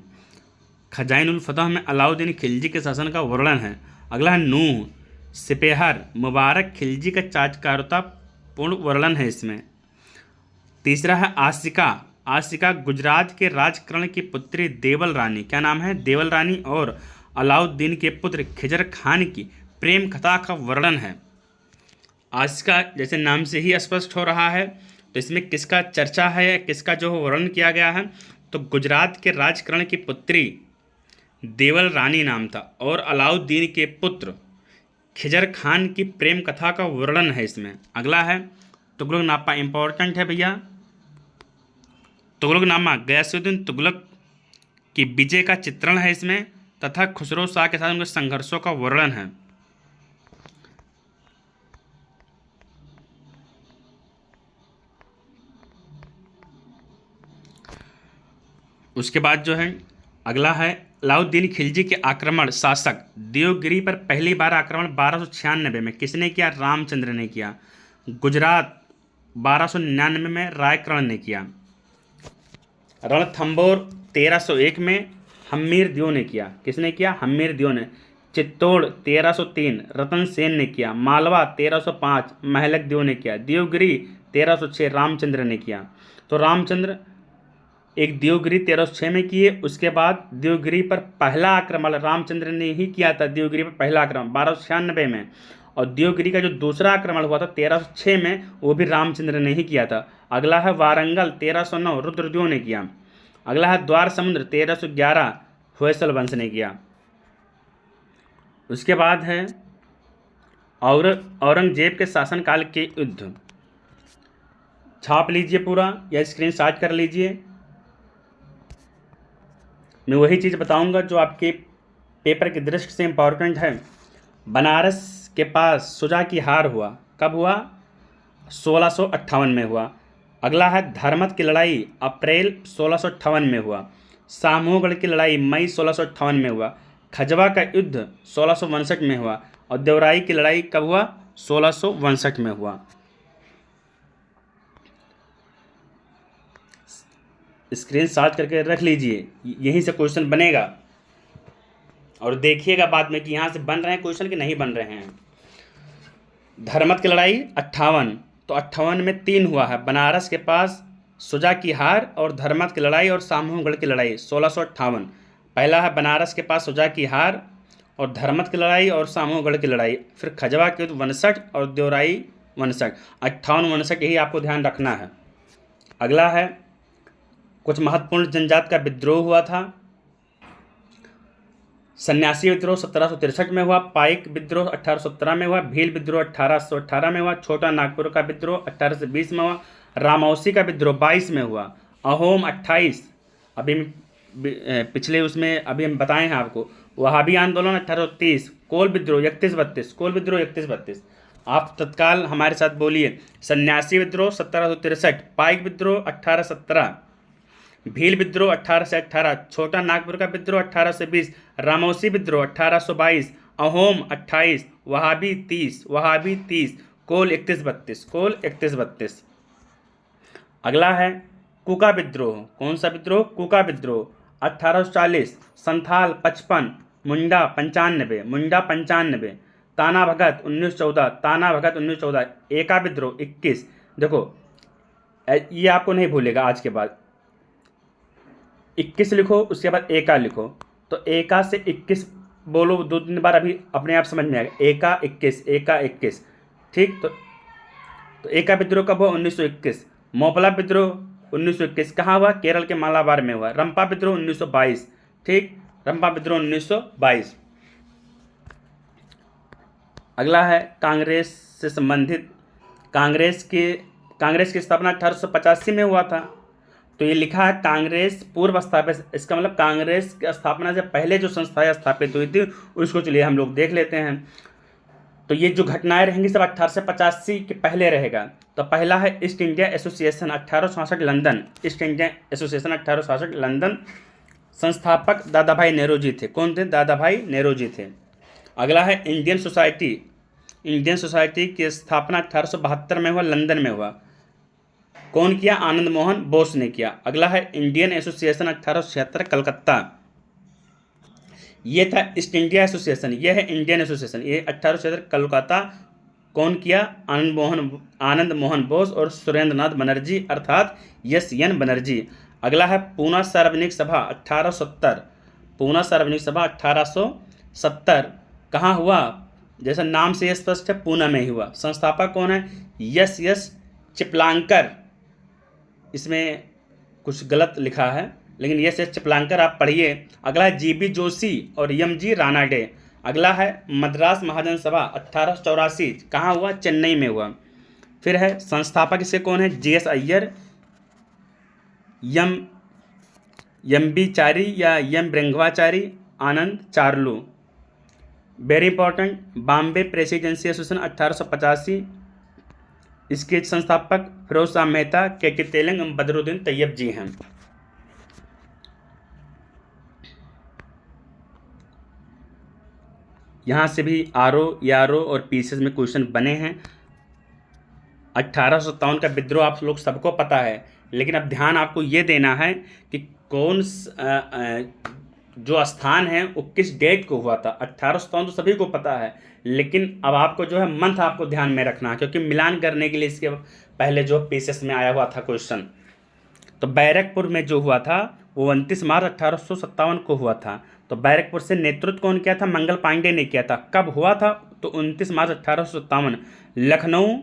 खजाइन उल फतह में अलाउद्दीन खिलजी के शासन का वर्णन है। अगला है नूह सिपेहर मुबारक खिलजी का चाटुकारिता पूर्ण वर्णन है इसमें। तीसरा है आशिका। आशिका गुजरात के राजकरण की पुत्री देवल रानी, क्या नाम है, देवल रानी और अलाउद्दीन के पुत्र खिजर खान की प्रेम कथा का वर्णन है। आशिका जैसे नाम से ही स्पष्ट हो रहा है, तो इसमें किसका चर्चा है, किसका जो वर्णन किया गया है, तो गुजरात के राजकरण की पुत्री देवल रानी नाम था और अलाउद्दीन के पुत्र खिजर खान की प्रेम कथा का वर्णन है इसमें। अगला है तुगलकनामा, इंपॉर्टेंट है भैया। तुगलकनामा गयासुद्दीन तुगलक की विजय का चित्रण है इसमें तथा खुसरो शाह के साथ उनके संघर्षों का वर्णन है। उसके बाद जो है अगला है अलाउद्दीन खिलजी के आक्रमण। शासक देवगिरी पर पहली बार आक्रमण 1296 में किसने किया, रामचंद्र ने किया। गुजरात 1299 में रायकर्ण ने किया। रणथंबोर 1301 में हम्मीर दियो ने किया, किसने किया, हम्मीर दियो ने। चित्तौड़ 1303 रतन सेन ने किया। मालवा 1305 महलक दियो ने किया। देवगिरी 1306 रामचंद्र ने किया। तो रामचंद्र एक देवगिरी 1306 में किए। उसके बाद देवगिरी पर पहला आक्रमण रामचंद्र ने ही किया था। देवगिरी पर पहला आक्रमण 1296 में, और देवगिरी का जो दूसरा आक्रमण हुआ था 1306 में, वो भी रामचंद्र ने ही किया था। अगला है वारंगल 1309 रुद्रदेव ने किया। अगला है द्वार समुद्र 1311 होयसल वंश ने किया। उसके बाद है औरंगजेब के शासनकाल के युद्ध। छाप लीजिए पूरा या स्क्रीनशॉट कर लीजिए। मैं वही चीज़ बताऊंगा जो आपके पेपर की दृष्टि से इम्पॉर्टेंट है। बनारस के पास सुजा की हार हुआ, कब हुआ, 1658 में हुआ। अगला है धर्मत की लड़ाई अप्रैल 1658 में हुआ। सामूगढ़ की लड़ाई मई 1658 में हुआ। खजवा का युद्ध 1662 में हुआ और देवराई की लड़ाई कब हुआ, 1662 में हुआ। स्क्रीनशॉट करके रख लीजिए, यहीं से क्वेश्चन बनेगा और देखिएगा बाद में कि यहाँ से बन रहे हैं क्वेश्चन कि नहीं बन रहे हैं। धर्मत की लड़ाई 58, तो 58 में 3 हुआ है, बनारस के पास सुजा की हार और धर्मत की लड़ाई और सामूगढ़ की लड़ाई 1658। पहला है बनारस के पास सुजा की हार और धर्मत की लड़ाई और सामूगढ़ की लड़ाई। फिर खजवा के युद्ध 59 और देवराई 59, 58 59 यही आपको ध्यान रखना है। अगला है कुछ महत्वपूर्ण जनजात का विद्रोह हुआ था। सन्यासी विद्रोह 1763 में हुआ। पाइक विद्रोह 1817 में हुआ। भील विद्रोह 1818 में हुआ। छोटा नागपुर का विद्रोह 1820 में हुआ। रामौसी का विद्रोह 22 में हुआ। अहोम 28, अभी पिछले उसमें अभी हम बताए हैं आपको। वहाबी आंदोलन 1830। कोल विद्रोह 31-32, कोल विद्रोह 31-32। आप तत्काल हमारे साथ बोलिए। सन्यासी विद्रोह 1763, पाइक विद्रोह 1817, भील विद्रोह 18 से 18, छोटा नागपुर का विद्रोह 18 से 20, रामौसी विद्रोह 1822, अहोम 28, वहाबी 30, कोल 31-32, कोल 31-32। अगला है कुका विद्रोह। कौन सा विद्रोह, कुका विद्रोह 1840, संथाल 55, मुंडा 95, ताना भगत 1914, एका विद्रोह 21। देखो ये आपको नहीं भूलेगा आज के बाद, 21 लिखो उसके बाद एका लिखो, तो एका से 21 बोलो 2-3 बार, अभी अपने आप समझ में आएगा। एका 21, ठीक। तो एका विद्रोह कब हुआ, 1921। मोपला विद्रोह 1921 कहाँ हुआ, केरल के मालाबार में हुआ। रंपा विद्रोह 1922, ठीक, रंपा विद्रोह 1922। अगला है कांग्रेस से संबंधित। कांग्रेस की स्थापना 1885 में हुआ था। तो ये लिखा है कांग्रेस पूर्व स्थापित, इसका मतलब कांग्रेस की स्थापना से पहले जो संस्थाएं स्थापित हुई थी उसको चलिए हम लोग देख लेते हैं। तो ये जो घटनाएं रहेंगी सब 1885 के पहले रहेगा। तो पहला है east India association 1866 London, east India association 1866 London. संस्थापक दादा भाई नेहरू जी थे। कौन थे? दादा भाई नेहरू जी थे। अगला है इंडियन सोसाइटी। इंडियन सोसाइटी की स्थापना 1872 में हुआ, लंदन में हुआ। कौन किया? आनंद मोहन बोस ने किया। अगला है इंडियन एसोसिएशन 1876 कलकत्ता। ये था ईस्ट इंडिया एसोसिएशन, ये है इंडियन एसोसिएशन, ये 1876 कलकत्ता। कौन किया? आनंद मोहन बोस और सुरेंद्र नाथ बनर्जी अर्थात SN बनर्जी। अगला है पूना सार्वजनिक सभा 1870। पूना सार्वजनिक सभा 1870 कहाँ हुआ? जैसा नाम से स्पष्ट है, पूना में ही हुआ। संस्थापक कौन है? SS चिपलांकर। इसमें कुछ गलत लिखा है, लेकिन SS चिपलांकर आप पढ़िए। अगला है GB जोशी और MG रानाडे। अगला है मद्रास महाजन सभा 1884 कहाँ हुआ? चेन्नई में हुआ। फिर है संस्थापक इसके कौन है? GS अय्यर, MB चारी या M ब्रह्मचारी, Anand Charlu. Very important, Bombay presidency association 1885। इसके संस्थापक फिरोज शाह मेहता, KK तेलंग एवं बदरुद्दीन तैयब जी हैं। यहाँ से भी RO, ERO और PCS में क्वेश्चन बने हैं। 1857 का विद्रोह आप लोग सबको पता है, लेकिन अब ध्यान आपको ये देना है कि कौन जो स्थान है वो किस डेट को हुआ था। 1857 तो सभी को पता है, लेकिन अब आपको जो है मंथ आपको ध्यान में रखना है, क्योंकि मिलान करने के लिए इसके पहले जो PCS में आया हुआ था क्वेश्चन। तो बैरकपुर में जो हुआ था वो 29 मार्च 1857 को हुआ था। तो बैरकपुर से नेतृत्व कौन किया था? मंगल पांडे ने किया था। कब हुआ था? तो 29 मार्च 1857। लखनऊ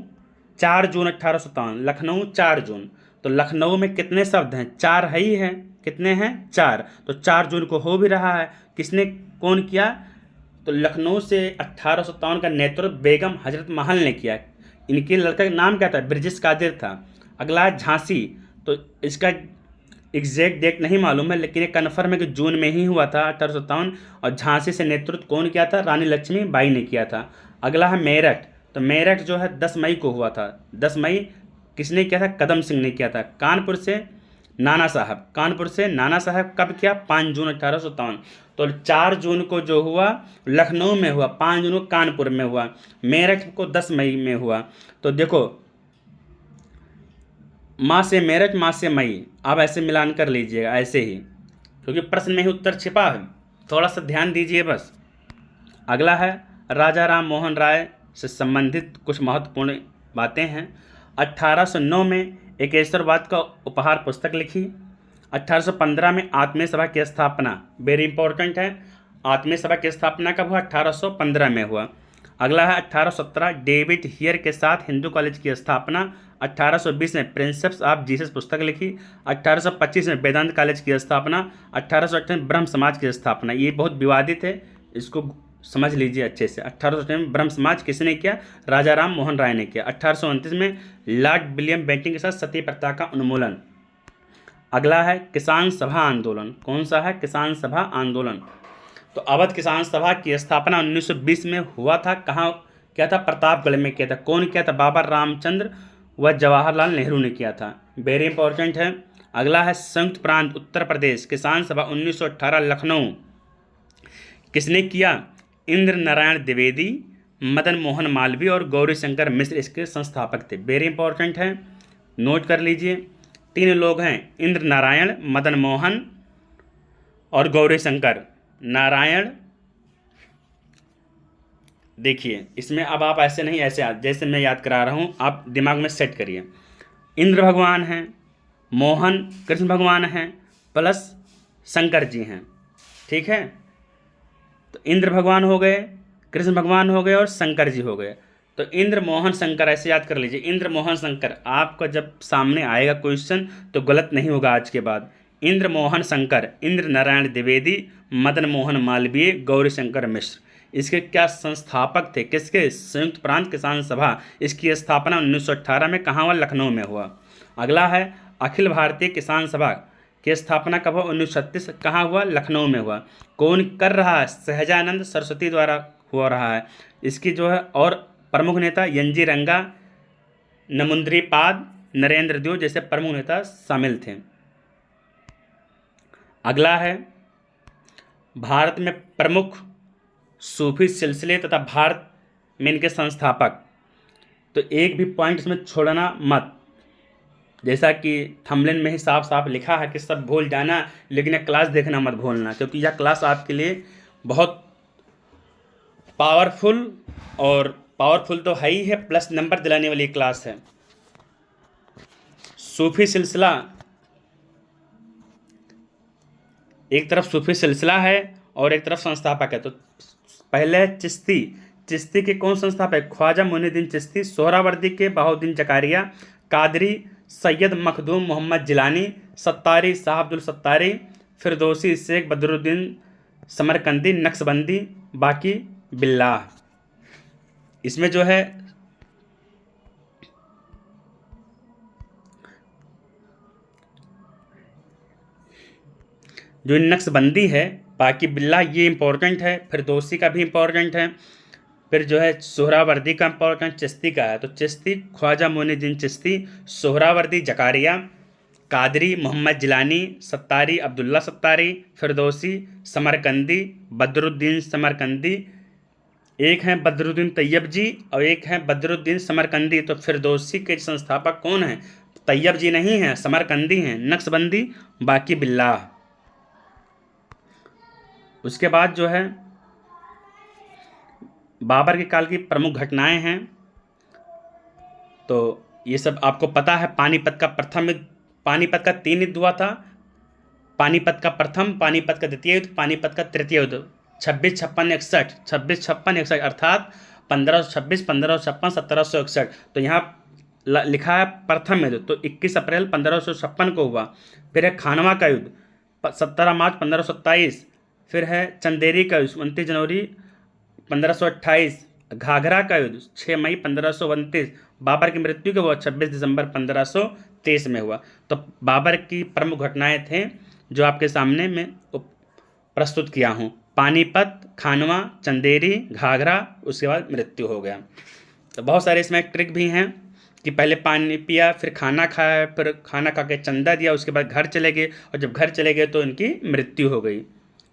4 जून 1857। लखनऊ 4 जून। तो लखनऊ में कितने शब्द हैं? 4 है ही हैं। कितने हैं? 4। तो 4 जून को हो भी रहा है। किसने कौन किया? तो लखनऊ से 1857 का नेतृत्व बेगम हजरत महल ने किया। इनके लड़का का नाम क्या था? ब्रिजेश कादिर था। अगला है झांसी। तो इसका एग्जैक्ट डेट नहीं मालूम है, लेकिन ये कन्फर्म है कि जून में ही हुआ था 1857। और झांसी से नेतृत्व कौन किया था? रानी लक्ष्मीबाई ने किया था। अगला है मेरठ। तो मेरठ जो है 10 मई को हुआ था। 10 मई किसने किया था? कदम सिंह ने किया था। कानपुर से नाना साहब। कानपुर से नाना साहब कब किया? 5 जून 1857। तो 4 जून को जो हुआ लखनऊ में हुआ, 5 जून को कानपुर में हुआ, मेरठ को 10 मई में हुआ। तो देखो, माँ से मेरठ, माँ से मई, आप ऐसे मिलान कर लीजिएगा ऐसे ही, क्योंकि प्रश्न में ही उत्तर छिपा है। थोड़ा सा ध्यान दीजिए बस। अगला है राजा राम मोहन राय से संबंधित कुछ महत्वपूर्ण बातें हैं। 1809 में एकेश्वरवाद का उपहार पुस्तक लिखी। 1815 में आत्मीय सभा की स्थापना, वेरी इंपॉर्टेंट है। आत्मीय सभा की स्थापना कब हुआ? 1815 में हुआ। अगला है 1817 डेविड हियर के साथ हिंदू कॉलेज की स्थापना। 1820 में प्रिंसिप्स ऑफ जीसस पुस्तक लिखी। 1825 में वेदांत कॉलेज की स्थापना। 1858 में ब्रह्म समाज की स्थापना। ये बहुत विवादित है, इसको समझ लीजिए अच्छे से। 1858 में ब्रह्म समाज किसने किया? राजा राम मोहन राय ने किया। 1829 में लॉर्ड विलियम बेंटिंग के साथ सती प्रथा का उन्मूलन। अगला है किसान सभा आंदोलन। कौन सा है? किसान सभा आंदोलन। तो अवध किसान सभा की स्थापना 1920 में हुआ था। कहाँ किया था? प्रतापगढ़ में किया था। कौन किया था? बाबा रामचंद्र व जवाहरलाल नेहरू ने किया था। वेरी इंपॉर्टेंट है। अगला है संयुक्त प्रांत उत्तर प्रदेश किसान सभा 1918 लखनऊ। किसने किया? इंद्र नारायण द्विवेदी, मदन मोहन मालवीय और गौरी शंकर मिश्र इसके संस्थापक थे। वेरी इंपॉर्टेंट है, नोट कर लीजिए। 3 लोग हैं, इंद्र नारायण, मदन मोहन और गौरी शंकर। नारायण, देखिए इसमें अब आप ऐसे नहीं, ऐसे जैसे मैं याद करा रहा हूँ, आप दिमाग में सेट करिए। इंद्र भगवान हैं, मोहन कृष्ण भगवान हैं, प्लस शंकर जी हैं। ठीक है, तो इंद्र भगवान हो गए, कृष्ण भगवान हो गए और शंकर जी हो गए। तो इंद्र मोहन शंकर ऐसे याद कर लीजिए। इंद्र मोहन शंकर आपका जब सामने आएगा क्वेश्चन तो गलत नहीं होगा आज के बाद। इंद्र मोहन शंकर, इंद्र नारायण द्विवेदी, मदन मोहन मालवीय, गौरी शंकर मिश्र, इसके क्या संस्थापक थे? किसके? संयुक्त प्रांत किसान सभा। इसकी स्थापना 1918 में कहाँ हुआ? लखनऊ में हुआ। अगला है अखिल भारतीय किसान सभा की स्थापना कब हुआ? 1936। कहाँ हुआ? लखनऊ में हुआ। कौन कर रहा है? सहजानंद सरस्वती द्वारा हो रहा है। इसकी जो है और प्रमुख नेता NG रंगा, नमुंद्री पाद, नरेंद्र देव जैसे प्रमुख नेता शामिल थे। अगला है भारत में प्रमुख सूफी सिलसिले तथा भारत में इनके संस्थापक। तो एक भी पॉइंट इसमें छोड़ना मत, जैसा कि थंबनेल में ही साफ साफ लिखा है कि सब भूल जाना, लेकिन यह क्लास देखना मत भूलना, क्योंकि यह क्लास आपके लिए बहुत पावरफुल, और पावरफुल तो है ही है, प्लस नंबर दिलाने वाली क्लास है। सूफी सिलसिला, एक तरफ सूफी सिलसिला है और एक तरफ संस्थापक है। तो पहले है चिश्ती। चिश्ती के कौन संस्थापक है? ख्वाजा मोइनुद्दीन चिश्ती। सोहरावर्दी के बहाउद्दीन जकारिया। कादरी सैयद मखदूम मोहम्मद जिलानी। सत्तारी शाह अब्दुल सत्तारी। फिरदौसी शेख बदरुद्दीन समरकंदी। नक्शबंदी बाकी बिल्लाह। इसमें जो है जो नक्शबंदी है, बाकी बिल्लाह, ये इंपॉर्टेंट है। फिरदौसी का भी इंपॉर्टेंट है। फिर जो है सोहरावर्दी का इंपॉर्टेंट, चिश्ती का है। तो चिश्ती ख्वाजा मोइनुद्दीन चिश्ती। सोहरावर्दी जकारिया। कादरी मोहम्मद जिलानी। सत्तारी अब्दुल्ला सत्तारी। फिरदौसी समरकंदी बदरुद्दीन समरकंदी। एक हैं बदरुद्दीन तैयब जी और एक हैं बदरुद्दीन समरकंदी। तो फिरदौसी के संस्थापक कौन हैं? तैयब जी नहीं हैं, समरकंदी हैं। नक्शबंदी बाकी बिल्लाह। उसके बाद जो है बाबर के काल की प्रमुख घटनाएं हैं। तो ये सब आपको पता है। पानीपत का प्रथम युद्ध, पानीपत का 3 युद्ध हुआ था। पानीपत का प्रथम, पानीपत का द्वितीय युद्ध, पानीपत का तृतीय युद्ध। 2656 अर्थात 1526, 1556, 1761। तो यहाँ लिखा है प्रथम युद्ध, तो 21 अप्रैल 1556 को हुआ। फिर है खानवा का युद्ध 17 मार्च 1527। फिर है चंदेरी का युद्ध 29 जनवरी 1528। घाघरा का युद्ध 6 मई 1529। बाबर की मृत्यु कब हुआ? 26 दिसंबर 1523 में हुआ। तो बाबर की प्रमुख घटनाएं थे जो आपके सामने मैं प्रस्तुत किया हूँ। पानीपत, खानवा, चंदेरी, घाघरा, उसके बाद मृत्यु हो गया। तो बहुत सारे इसमें ट्रिक भी हैं कि पहले पानी पिया, फिर खाना खाया, फिर खाना खा के चंदा दिया, उसके बाद घर चले गए, और जब घर चले गए तो इनकी मृत्यु हो गई।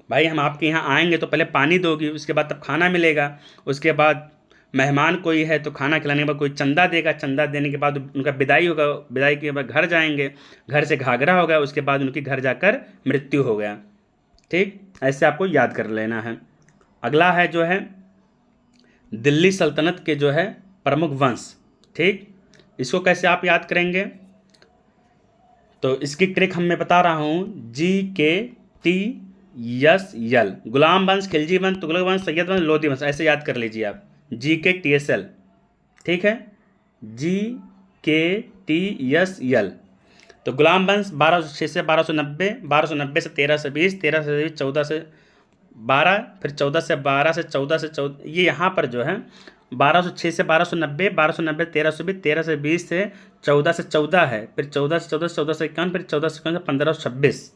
भाई हम आपके यहाँ आएंगे तो पहले पानी दोगी, उसके बाद तब खाना मिलेगा, उसके बाद मेहमान कोई है तो खाना खिलाने के बाद कोई चंदा देगा, चंदा देने के बाद उनका विदाई होगा, विदाई के बाद घर जाएंगे, घर से घाघरा होगा, उसके बाद उनकी घर जाकर मृत्यु हो गया। ठीक, ऐसे आपको याद कर लेना है। अगला है जो है दिल्ली सल्तनत के जो है प्रमुख वंश। ठीक, इसको कैसे आप याद करेंगे? तो इसकी ट्रिक हम मैं बता रहा हूँ। GKTSL, गुलाम वंश, खिलजी वंश, तुगलक वंश, सैयद वंश, लोधी वंश, ऐसे याद कर लीजिए आप। GKTSL, ठीक है, GKTSL। तो गुलाम वंश 1206 से 1290, 1290 से 1320, 1320 14 से 12, फिर 14 से 12 से 14 से 14, ये यहाँ पर जो है 1206 से 1290, 1290 1320, 1320 से 14 से 14 है, फिर 14 से 14 से 14 से 51, फिर 14 से 51 से 1526।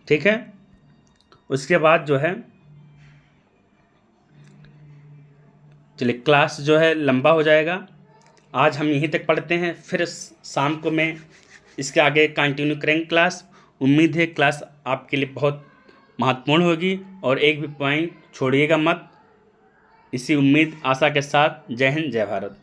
ठीक है, उसके बाद जो है चलिए क्लास जो है लंबा हो जाएगा, आज हम यहीं तक पढ़ते हैं, फिर शाम को मैं इसके आगे कंटिन्यू करेंगे क्लास। उम्मीद है क्लास आपके लिए बहुत महत्वपूर्ण होगी और एक भी पॉइंट छोड़िएगा मत। इसी उम्मीद आशा के साथ जय हिंद, जय भारत।